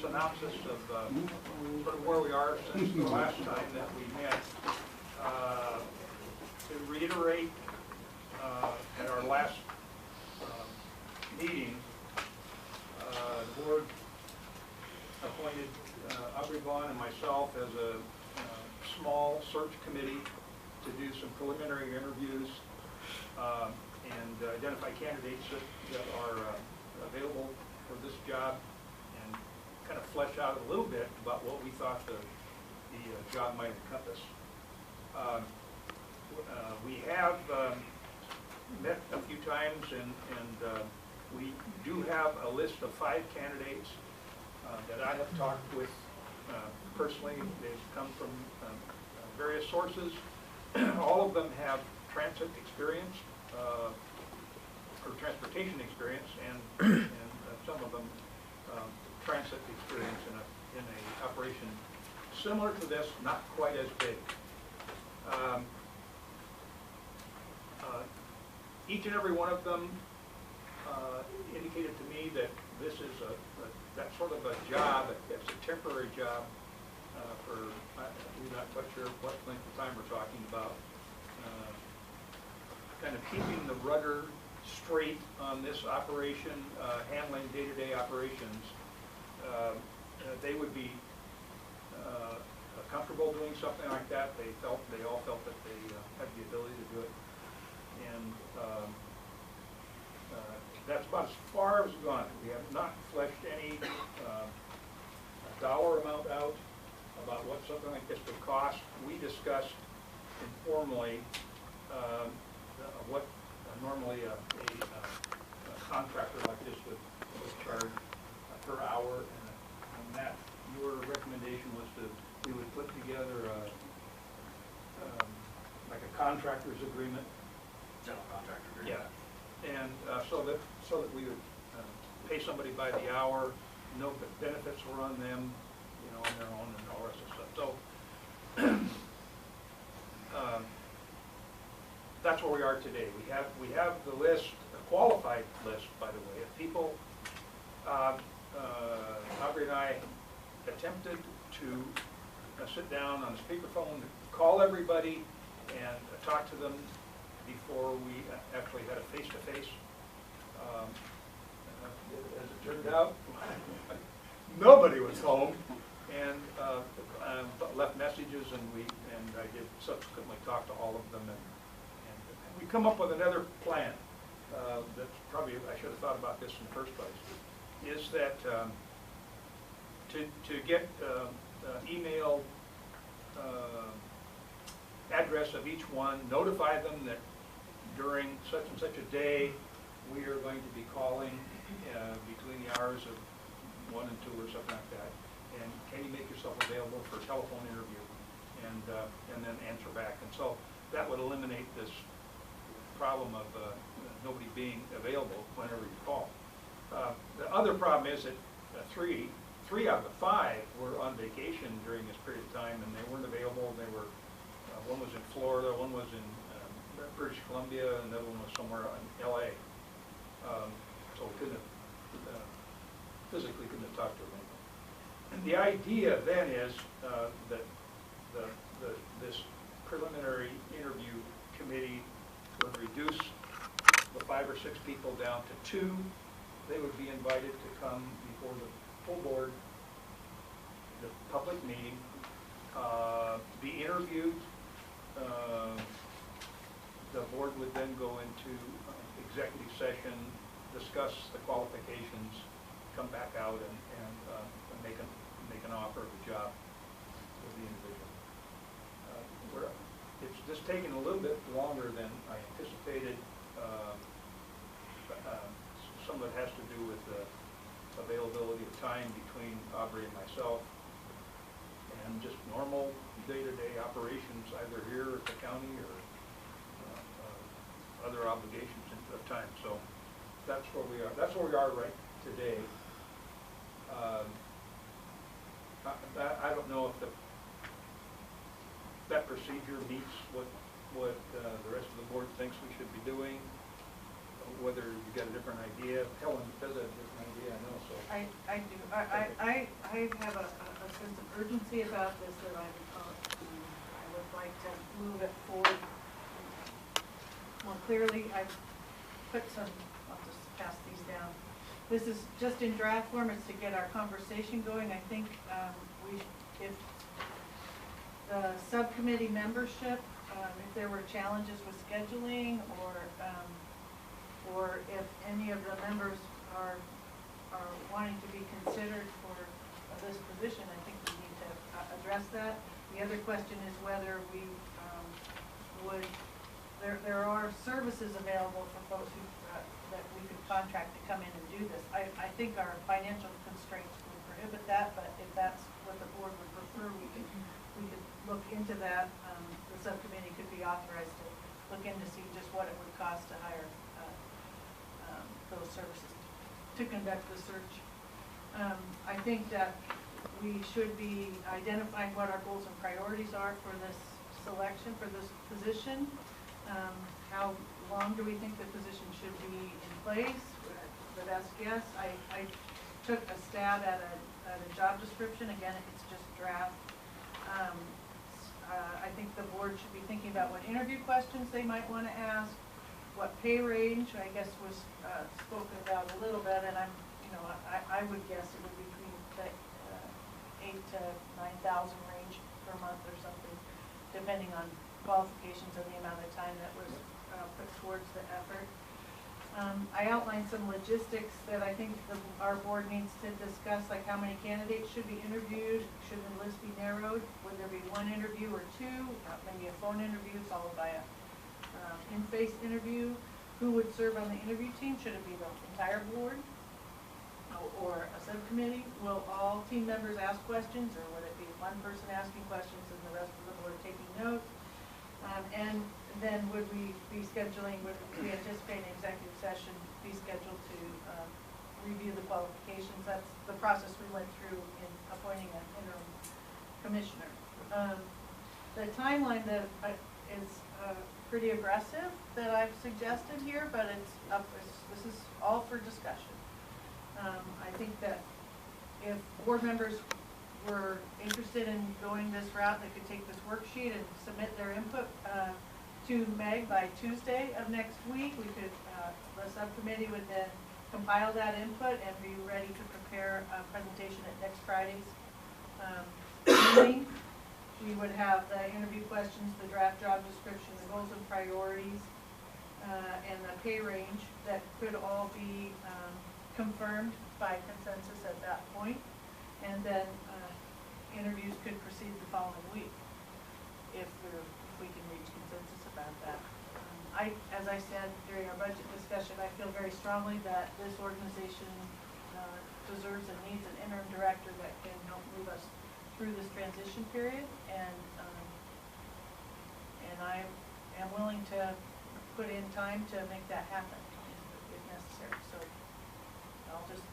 synopsis of sort of where we are since the last time that we met. To reiterate, at our last meeting, the board appointed Aubrey Vaughn and myself as a small search committee to do some preliminary interviews and identify candidates that are available for this job, and kind of flesh out a little bit about what we thought the job might encompass. We have met a few times, and we do have a list of 5 candidates that I have talked with personally. They've come from various sources. All of them have transit experience, or transportation experience, and some of them transit experience in a operation similar to this, not quite as big. Each and every one of them indicated to me that this is that sort of a job. It's a temporary job for, we're not quite sure what length of time we're talking about. Kind of keeping the rudder straight on this operation, handling day-to-day operations. They would be comfortable doing something like that. They all felt that they had the ability to do it, and that's about as far as we've gone. We have not fleshed any dollar amount out about what something like this would cost. We discussed informally what normally a contractor like this would charge per hour, and that your recommendation was we would put together like a contractor's agreement. General contractor agreement. Yeah, and so that we would pay somebody by the hour, no benefits were on them, you know, on their own, and all the rest of stuff. So that's where we are today. We have the list, a qualified list, by the way, of people. Aubrey and I attempted to sit down on the speakerphone to call everybody and talk to them before we actually had a face-to-face. As it turned out, nobody was home, and left messages, and I did subsequently talk to all of them, and we come up with another plan. That probably I should have thought about this in the first place. Is that to get email address of each one, notify them that during such and such a day we are going to be calling between the hours of 1 and 2 or something like that, and can you make yourself available for a telephone interview, and then answer back. And so that would eliminate this problem of nobody being available whenever you call. The other problem is that three out of the 5 were on vacation during this period of time, and they weren't available. They were one was in Florida, one was in British Columbia, and the other one was somewhere in LA. So we couldn't have, physically couldn't have talked to them. And the idea then is that this preliminary interview committee would reduce the 5 or 6 people down to 2. They would be invited to come before the full board, the public meeting, be interviewed. The board would then go into executive session, discuss the qualifications, come back out, and make an offer of the job to the individual. It's just taken a little bit longer than I anticipated. Some of it has to do with the availability of time between Aubrey and myself, and just normal day-to-day operations, either here at the county or other obligations of time. So that's where we are. That's where we are right today. I don't know if that procedure meets what the rest of the board thinks we should be doing. whether you got a different idea. Helen does have a different idea, I know, so. I do. I have a sense of urgency about this that I would like to move it forward more clearly. I've put some, I'll just pass these down. This is just in draft form. It's to get our conversation going. I think if the subcommittee membership, if there were challenges with scheduling, or if any of the members are wanting to be considered for this position, I think we need to address that. The other question is whether we there are services available for folks who that we could contract to come in and do this. I think our financial constraints would prohibit that, but if that's what the board would prefer, we could look into that. The subcommittee could be authorized to look in to see just what it would cost to hire those services to conduct the search. I think that we should be identifying what our goals and priorities are for this selection, for this position. How long do we think the position should be in place? The best guess. I took a stab at a job description. Again, it's just draft. I think the board should be thinking about what interview questions they might want to ask, what pay range, I guess, was spoken about a little bit, and I would guess it would be between the 8,000 to 9,000 range per month or something, depending on qualifications and the amount of time that was put towards the effort. I outlined some logistics that I think our board needs to discuss, like how many candidates should be interviewed, should the list be narrowed, would there be one interview or two, maybe a phone interview followed by a in-face interview, who would serve on the interview team, should it be the entire board or a subcommittee, will all team members ask questions, or would it be one person asking questions and the rest of the board taking notes? And then would we be scheduling, would we anticipate an executive session be scheduled to review the qualifications? That's the process we went through in appointing an interim commissioner. The timeline that is pretty aggressive that I've suggested here, but this is all for discussion. I think that if board members were interested in going this route, they could take this worksheet and submit their input to Meg by Tuesday of next week. We could, the subcommittee would then compile that input and be ready to prepare a presentation at next Friday's meeting. We would have the interview questions, the draft job description, the goals and priorities, and the pay range that could all be confirmed by consensus at that point. And then interviews could proceed the following week if we can reach consensus about that. As I said during our budget discussion, I feel very strongly that this organization deserves and needs an interim director that can help move us through this transition period, and I am willing to put in time to make that happen if necessary. So I'll just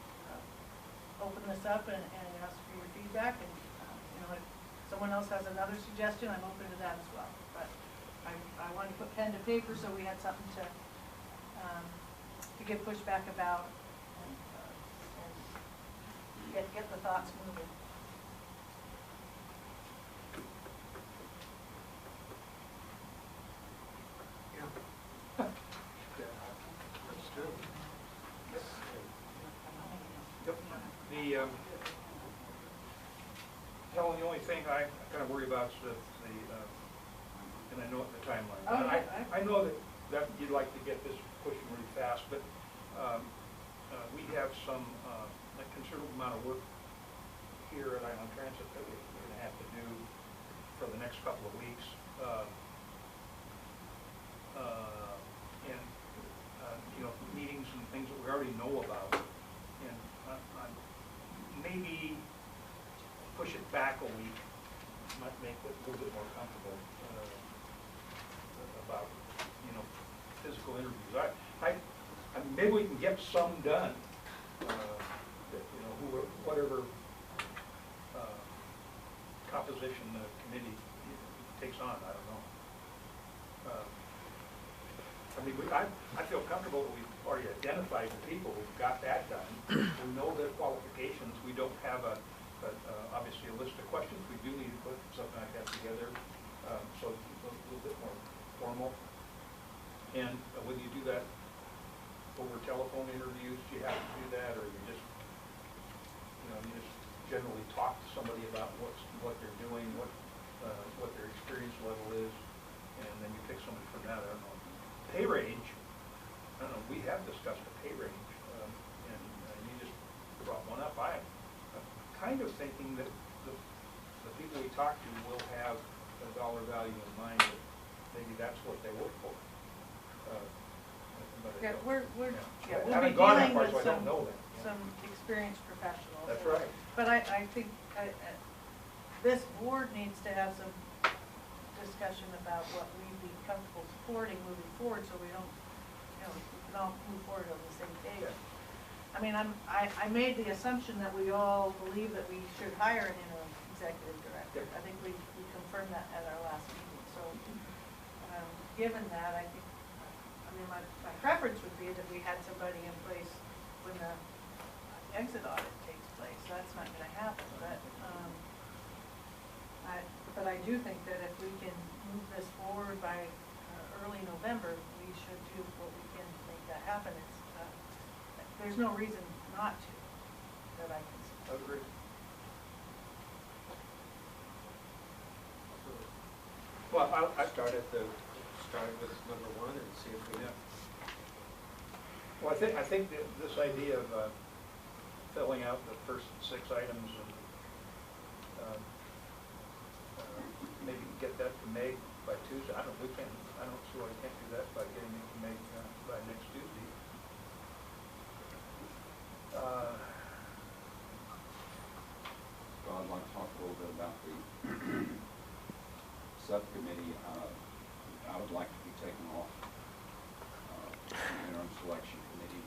open this up and ask for your feedback, and if someone else has another suggestion, I'm open to that as well. But I wanted to put pen to paper so we had something to get pushback about and get the thoughts moving. Helen, the only thing I kind of worry about is and I know the timeline. Oh, I know that you'd like to get this pushing really fast, but we have some a considerable amount of work here at Island Transit that we're going to have to do for the next couple of weeks. And meetings and things that we already know about, and maybe push it back a week might make it a little bit more comfortable about physical interviews. Maybe we can get some done. Whatever composition the committee takes on, I don't know. I mean, I feel comfortable that we've already identified the people, we've got that done. We know their qualifications, we don't have obviously a list of questions, we do need to put something like that together, so it's a little bit more formal. And whether you do that over telephone interviews, do you have to do that, or you just generally talk to somebody about what they're doing, what their experience level is, and then you pick somebody from that. I don't know. Pay range, I don't know, we have discussed the pay range, and you just brought one up. I'm kind of thinking that the people we talk to will have a dollar value in mind, that maybe that's what they work for. Yeah, we'll be Haven't gone that dealing far, with so I don't know that. some experienced professionals. That's right. But I think this board needs to have some discussion about what we'd be comfortable supporting moving forward, so we don't, we can all move forward on the same page. Yeah. I mean, I made the assumption that we all believe that we should hire an interim executive director. Yeah. I think we confirmed that at our last meeting. So, given that, I think, my preference would be that we had somebody in place when the exit audit takes place. That's not going to happen, but I do think that if we can move this forward by early November, we should do what we can to make that happen. There's no reason not to that I can see. Agree. Well, I Start with number one and see if we. Yeah. Well, I think that this idea of filling out the first 6 items and maybe get that to Meg by Tuesday. I don't see why we can't do that by getting it to Meg by next Tuesday. Well, I'd like to talk a little bit about the subcommittee. I would like to be taken off the interim selection committee.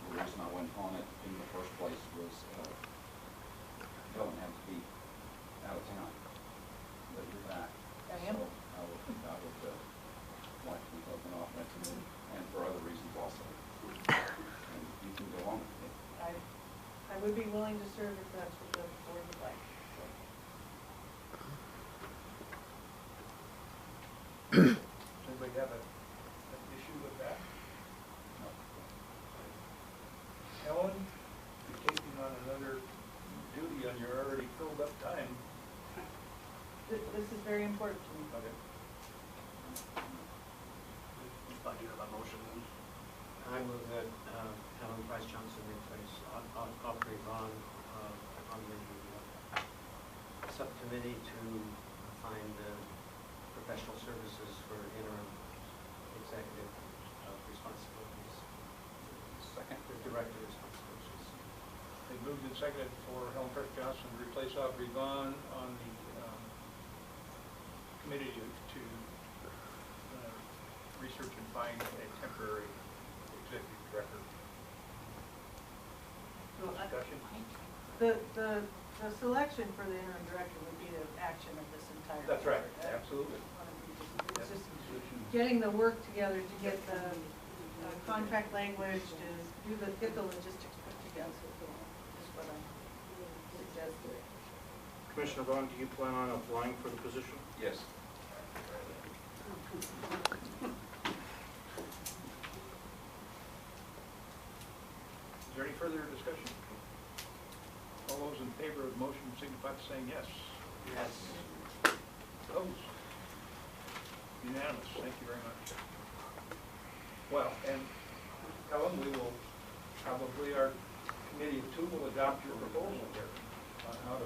The reason I went on it in the first place was Helen had to be out of town, but you're back. I am. So I would like to be taken off that committee, and for other reasons also. And you can go on with it. I would be willing to serve if that's what the board would like. Does anybody have an issue with that? No. Helen, you're taking on another duty on your already filled up time. This is very important to me. Okay. I do have a motion then. I move that Helen Price Johnson replace Aubrey Vaughn on the subcommittee to find professional services for interim executive responsibilities. Second. For director responsibilities. They moved and seconded for Helen Price Johnson to replace Aubrey Vaughn on the committee to research and find a temporary executive director. Well, Discussion? The selection for the interim director would be the action of this entire. That's right, board. absolutely. It's just getting the work together to get the contract language, to get the logistics put together, is what I'm suggesting. Commissioner Vaughn, do you plan on applying for the position? Yes. Is there any further discussion? All those in favor of the motion signify by saying yes. Yes. Opposed? Unanimous. Thank you very much. Well, and Helen, we will probably, our committee of 2 will adopt your proposal here on how to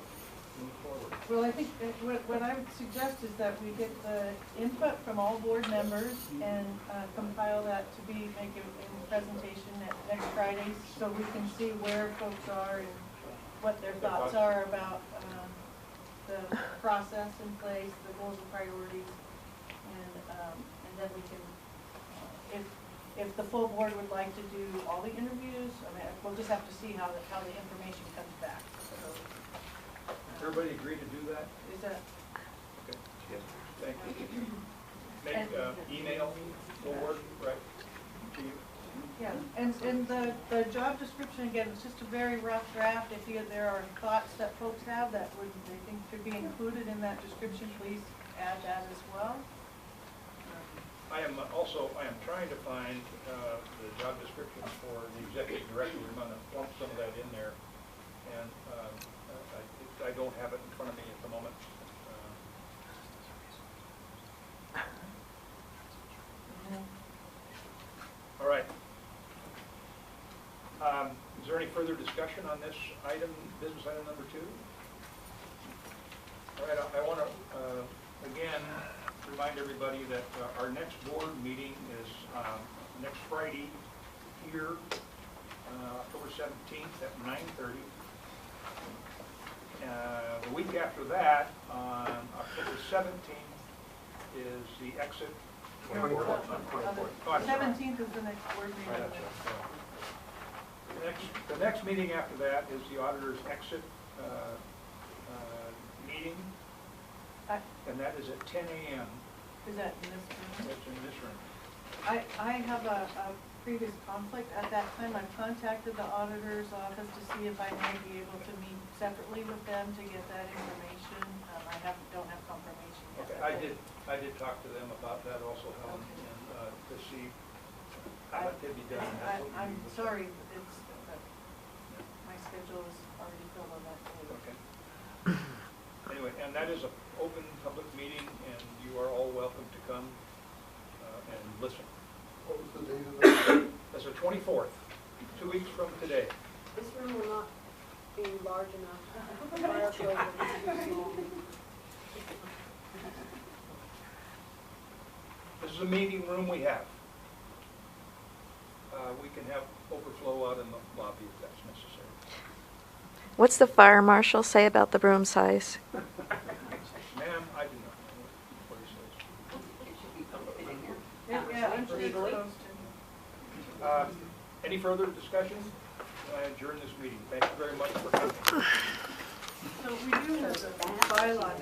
move forward. Well, I think that what I would suggest is that we get the input from all board members and compile that to make a presentation at next Friday, so we can see where folks are and what their thoughts are about the process in place, the goals and priorities, and then we can, if the full board would like to do all the interviews, I mean, we'll just have to see how the information comes back. So, Everybody agree to do that? is that? Okay. Yes. Thank you. make, email will work, right, to you? Yeah, and the job description, again, it's just a very rough draft. If there are thoughts that folks have that they think should be included in that description, please add that as well. I am trying to find the job description for the executive director. We're going to lump some of that in there. And I don't have it in front of me at the moment. All right. Is there any further discussion on this item, business item number 2? All right, I want to, again, remind everybody that our next board meeting is next Friday here, October 17th at 9:30. The week after that, on October 17th, is the exit. 24th. Oh, I'm sorry. 17th is the next board Right, meeting. that's right. The next meeting after that is the auditor's exit meeting, and that is at 10 a.m. Is that in this room? That's in this room. I have a previous conflict at that time. I've contacted the auditor's office to see if I may be able to meet separately with them to get that information. I don't have confirmation yet. Okay, I did talk to them about that also, Helen, Okay. and to see how that could be done. That's what we I'm need to- sorry, my schedule is already filled on that day. Okay. Anyway, and that is an open public meeting, and you are all welcome to come and listen. What was the date of that? That's the 24th, 2 weeks from today. This room will not be large enough. Fire code will be too small. This is a meeting room we have. We can have overflow out in the lobby if that's necessary. What's the fire marshal say about the room size? Ma'am, I do not know what he says. Yeah, I'm sure it's supposed to. Any further discussion? I adjourn this meeting. Thank you very much for coming. So we do have a bylaw